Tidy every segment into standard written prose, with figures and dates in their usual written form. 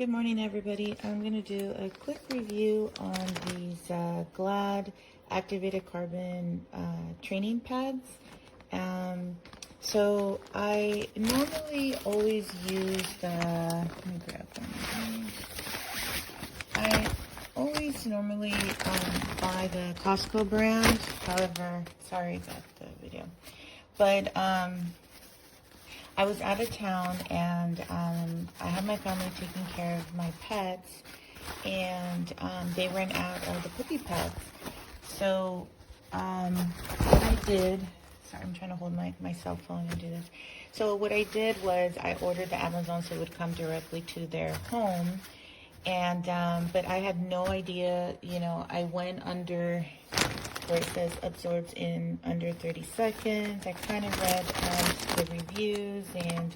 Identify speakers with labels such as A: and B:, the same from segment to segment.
A: Good morning, everybody. I'm going to do a quick review on these Glad activated carbon training pads. So I normally always use the, let me grab one. I always normally buy the Costco brand. However, sorry about the video, but I was out of town, and I had my family taking care of my pets, and they ran out of the puppy pads. So what I did, sorry, I'm trying to hold my cell phone and do this. So what I did was I ordered the Amazon so it would come directly to their home. And but I had no idea, you know, I went under where it says absorbs in under 30 seconds. I kind of read the reviews, and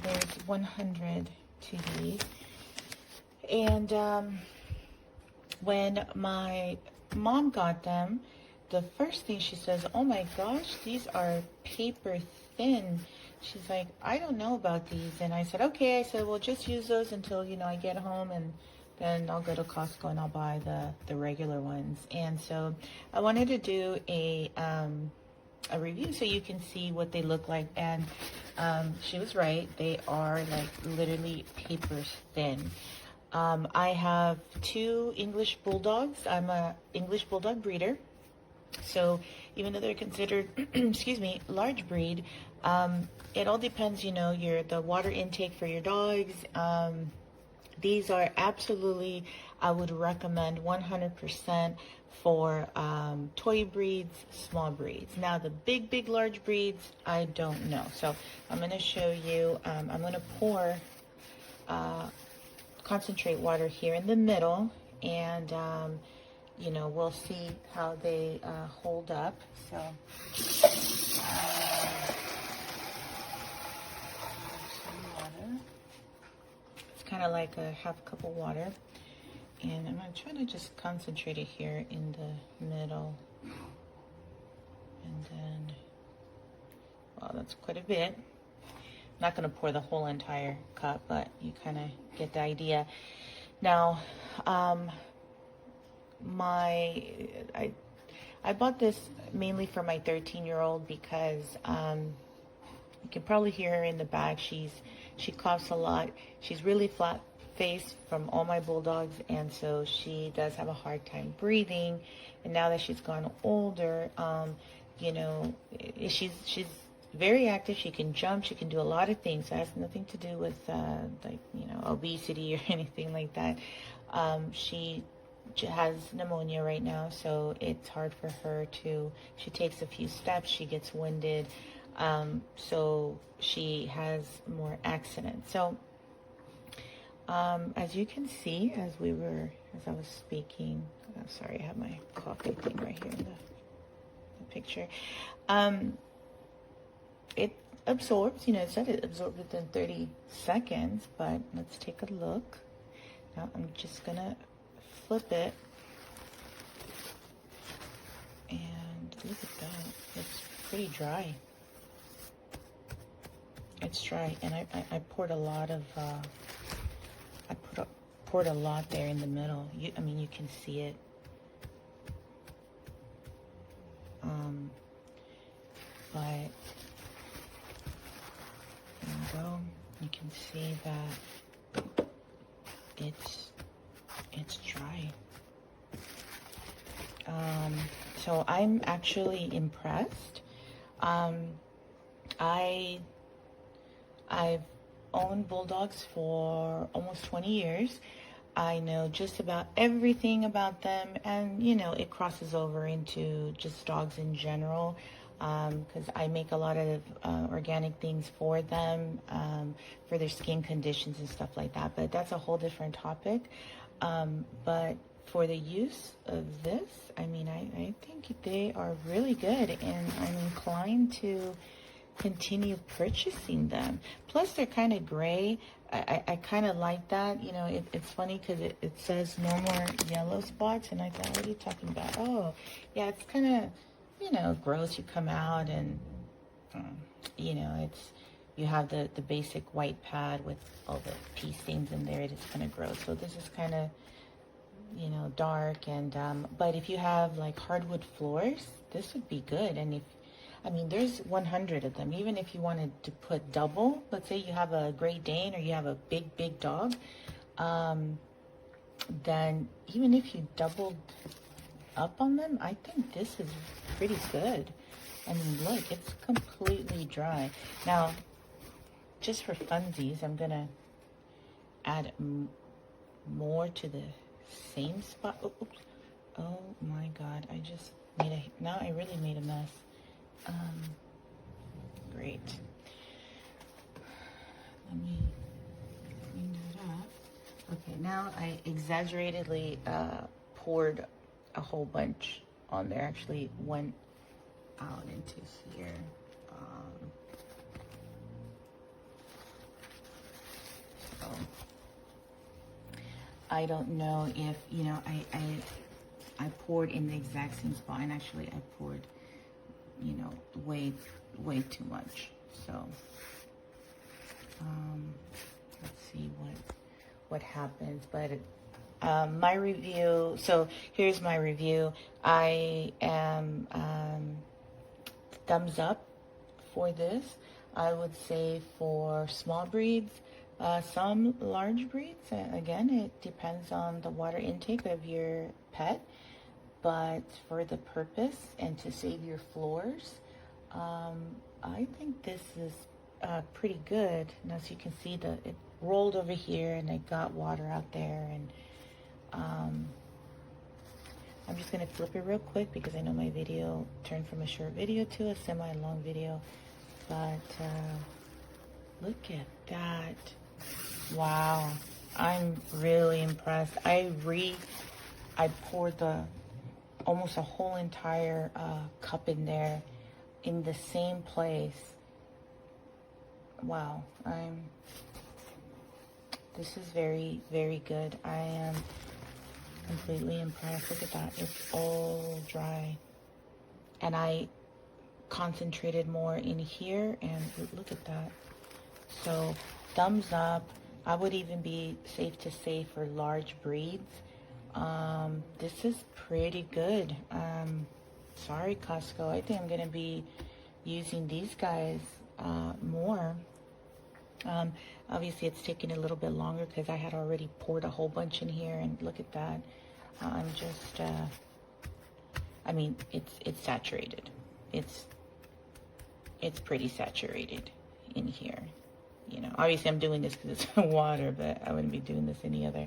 A: there's 100 to these. And when my mom got them, the first thing she says, "Oh my gosh, these are paper thin." She's like, "I don't know about these." And I said, okay. I said, well, just use those until, you know, I get home, and then I'll go to Costco and I'll buy the regular ones. And so I wanted to do a review so you can see what they look like. And she was right. They are like literally paper thin. I have 2 English Bulldogs. I'm a English Bulldog breeder. So even though they're considered, excuse me, large breed, it all depends, you know, the water intake for your dogs. These are absolutely, I would recommend 100% for toy breeds, small breeds. Now the big, large breeds, I don't know. So I'm going to show you, I'm going to pour concentrate water here in the middle, and you know, we'll see how they hold up. So it's kind of like a half cup of water, and I'm trying to just concentrate it here in the middle, and then, well, that's quite a bit. I'm not going to pour the whole entire cup, but you kind of get the idea. Now, I bought this mainly for my 13-year-old because you can probably hear her in the back. She coughs a lot. She's really flat-faced from all my Bulldogs, and so she does have a hard time breathing. And now that she's gone older, you know, she's very active. She can jump. She can do a lot of things. It has nothing to do with like, you know, obesity or anything like that. She has pneumonia right now, so it's hard for her to, she takes a few steps, she gets winded, so she has more accidents. So as you can see, as I was speaking, I'm sorry, I have my coffee thing right here in the picture. It absorbs, you know, it said it absorbed within 30 seconds, but let's take a look. Now I'm just gonna flip it, and look at that. It's pretty dry. It's dry, and I poured a lot of poured a lot there in the middle. I mean, you can see it. But there you go. You can see that it's dry. So I'm actually impressed. I've owned Bulldogs for almost 20 years. I know just about everything about them, and you know, it crosses over into just dogs in general, because I make a lot of organic things for them, for their skin conditions and stuff like that, but that's a whole different topic. But for the use of this, I mean, I think they are really good, and I'm inclined to continue purchasing them. Plus, they're kind of gray. I kind of like that. You know, it's funny because it says no more yellow spots, and I thought, what are you talking about? Oh, yeah, it's kind of, you know, gross. You come out and, you know, you have the basic white pad with all the pea stains in there, it's gonna grow. So this is kind of, you know, dark. And but if you have like hardwood floors, this would be good. And if, I mean, there's 100 of them. Even if you wanted to put double, let's say you have a Great Dane or you have a big dog, then even if you doubled up on them, I think this is pretty good. I mean, look, it's completely dry. Now, just for funsies, I'm gonna add more to the same spot. Oh, oops. Oh my God, I just made a, now I really made a mess. Great. Let me clean that up. Okay, now I exaggeratedly poured a whole bunch on there. Actually went out into here. So I don't know if, you know, I poured in the exact same spot, and actually I poured, you know, way too much. So let's see what happens. But my review, so here's my review. I am thumbs up for this. I would say for small breeds, some large breeds, again, it depends on the water intake of your pet, but for the purpose and to save your floors, I think this is pretty good. Now, as you can see, it rolled over here and it got water out there. And I'm just going to flip it real quick because I know my video turned from a short video to a semi-long video. But look at that. Wow. I'm really impressed. I poured almost a whole entire cup in there in the same place. Wow. This is very, very good. I am completely impressed. Look at that. It's all dry. And I concentrated more in here, and look at that. So thumbs up. I would even be safe to say for large breeds, this is pretty good. Sorry, Costco. I think I'm going to be using these guys more. Obviously, it's taking a little bit longer because I had already poured a whole bunch in here, and look at that. I'm just, I mean, it's saturated. It's pretty saturated in here. You know, obviously I'm doing this because it's water, but I wouldn't be doing this any other.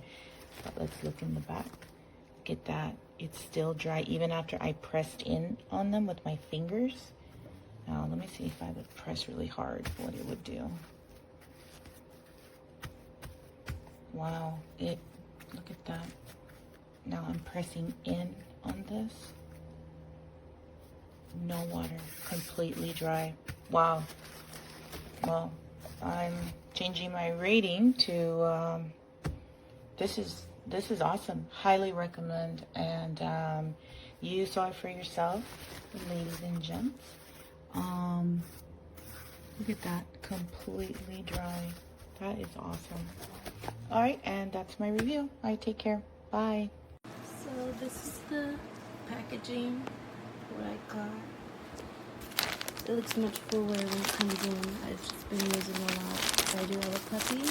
A: But let's look in the back. Look at that. It's still dry even after I pressed in on them with my fingers. Now, let me see if I would press really hard, what it would do. Wow, look at that. Now I'm pressing in on this. No water, completely dry. Wow. Well, I'm changing my rating to, this is awesome. Highly recommend. And you saw it for yourself, ladies and gents. Look at that, completely dry. That is awesome. All right, and that's my review. All right, take care. Bye.
B: So this is the packaging, what I got. It looks much fuller when it comes in. I've just been using a lot. I do have a puppy.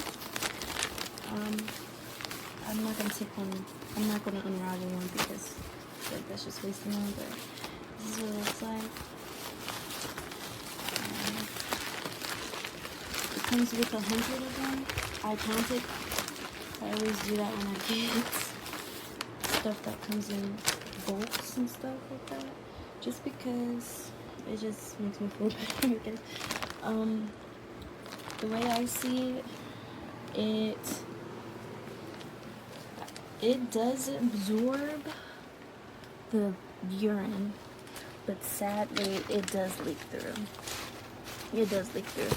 B: I'm not gonna unravel one because that's just wasting one, but this is what it looks like. It comes with 100 of them. I counted. I always do that when I get stuff that comes in bulks and stuff like that, just because it just makes me feel better. The way I see it, it does absorb the urine, but sadly it does leak through. It does leak through.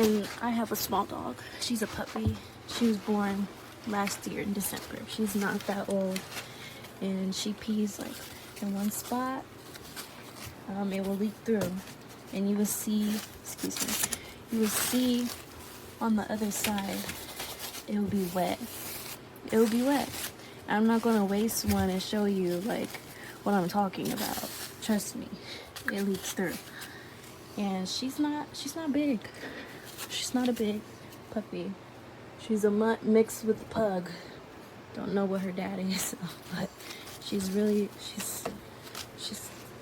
B: And I have a small dog. She's a puppy. She was born last year in December. She's not that old, and she pees like in one spot. It will leak through, and you will see, excuse me, you will see on the other side, it will be wet. It will be wet. I'm not gonna waste one and show you like what I'm talking about. Trust me, it leaks through. And she's not big. She's not a big puppy. She's a mutt mixed with a pug. Don't know what her dad is, but she's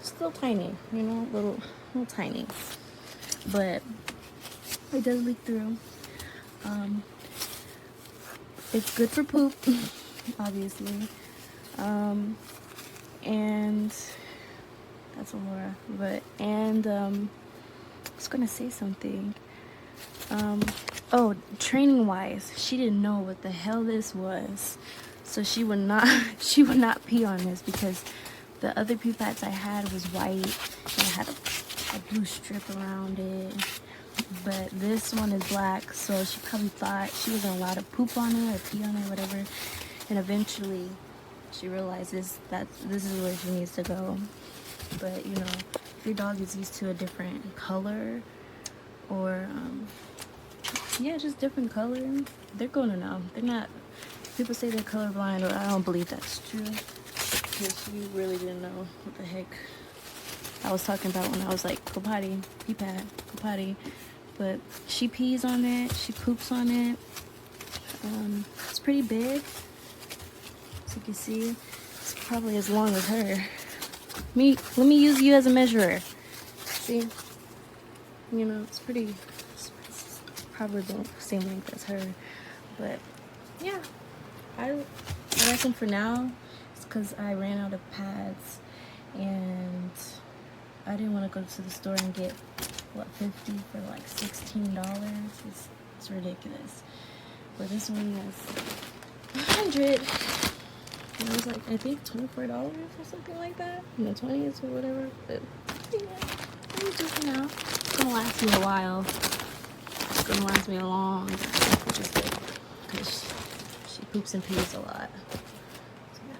B: still tiny, you know, little tiny. But it does leak through. It's good for poop, obviously. And that's Aurora. I was gonna say something. Oh, training wise, she didn't know what the hell this was. So she would not pee on this because the other pee pads I had was white and it had a blue strip around it. But this one is black, so she probably thought she wasn't allowed to poop on it or pee on it, whatever. And eventually she realizes that this is where she needs to go. But you know, if your dog is used to a different color or yeah, just different color, they're gonna know. They're not, people say they're colorblind, but I don't believe that's true, because she really didn't know what the heck I was talking about when I was like, go potty, pee pad, go potty. But she pees on it, she poops on it. It's pretty big, as you can see. It's probably as long as her. Let me use you as a measurer. See, you know, it's probably the same length as her. But yeah, I reckon for now it's because I ran out of pads and I didn't want to go to the store and get what, 50 for like $16. It's ridiculous. But this one was 100. And it was like, I think $24 or something like that. You know, 20s or whatever. But yeah, it was just, you know, it's gonna last me a while. It's gonna last me a long time, which is good, because she poops and pees a lot. So, yeah.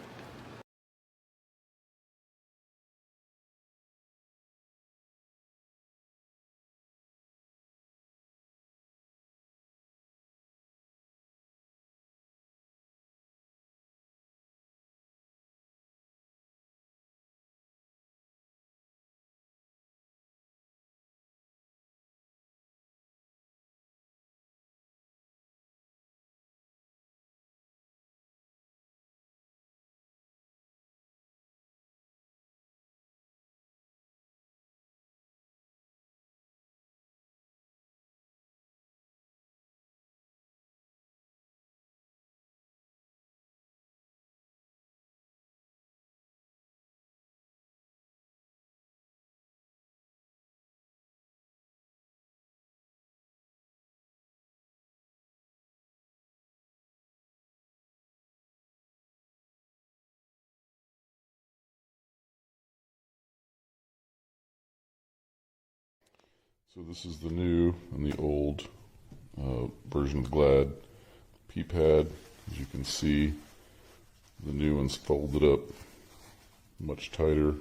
C: So this is the new and the old version of Glad pee pad. As you can see, the new one's folded up much tighter.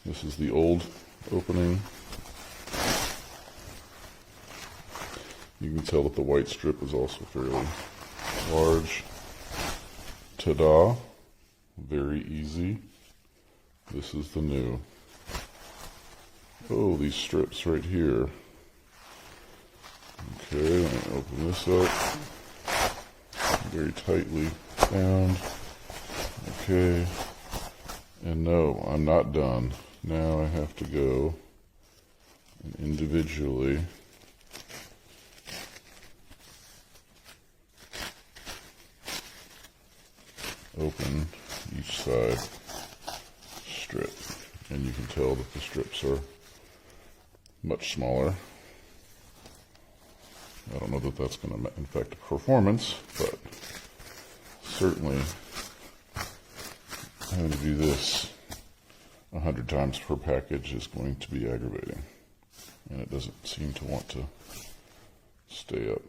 C: This is the old opening. You can tell that the white strip is also fairly large. Ta-da! Very easy. This is the new. Oh, these strips right here. Okay, let me open this up. Very tightly bound. Okay. And no, I'm not done. Now I have to go and individually open each side strip. And you can tell that the strips are much smaller. I don't know that that's going to affect performance, but certainly having to do this 100 times per package is going to be aggravating, and it doesn't seem to want to stay up.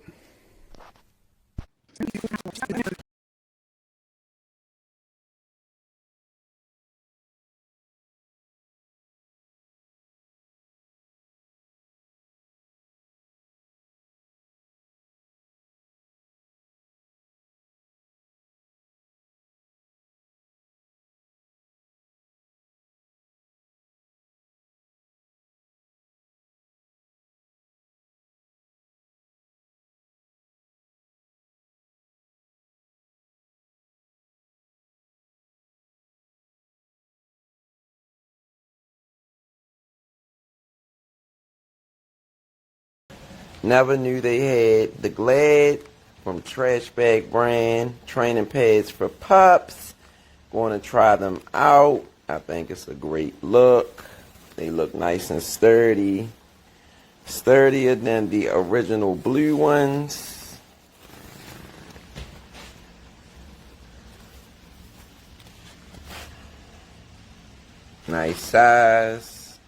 D: Never knew they had the Glad from Trash Bag brand. Training pads for pups. Going to try them out. I think it's a great look. They look nice and sturdy. Sturdier than the original blue ones. Nice size.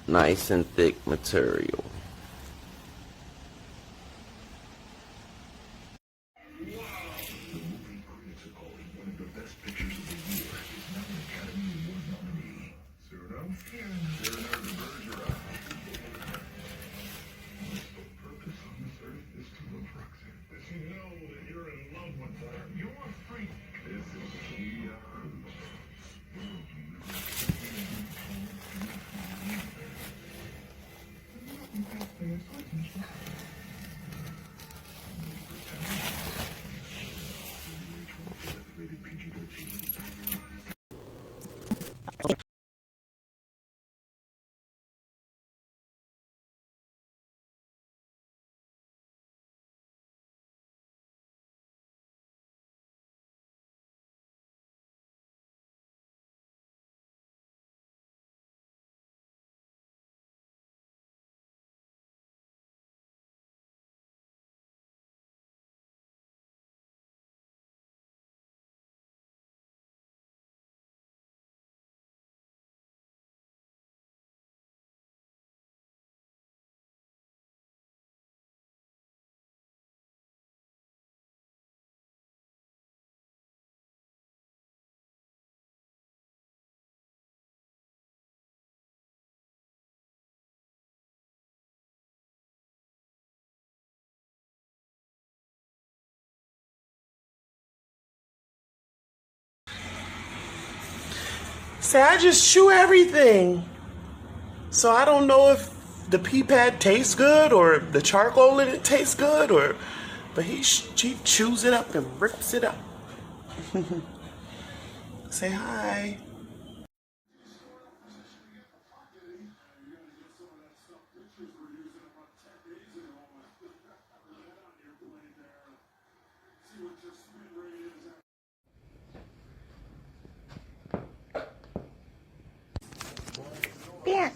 D: Nice and thick material.
E: Say, I just chew everything. So I don't know if the pea pad tastes good or the charcoal in it tastes good, but he chews it up and rips it up. Say hi.
A: Bear.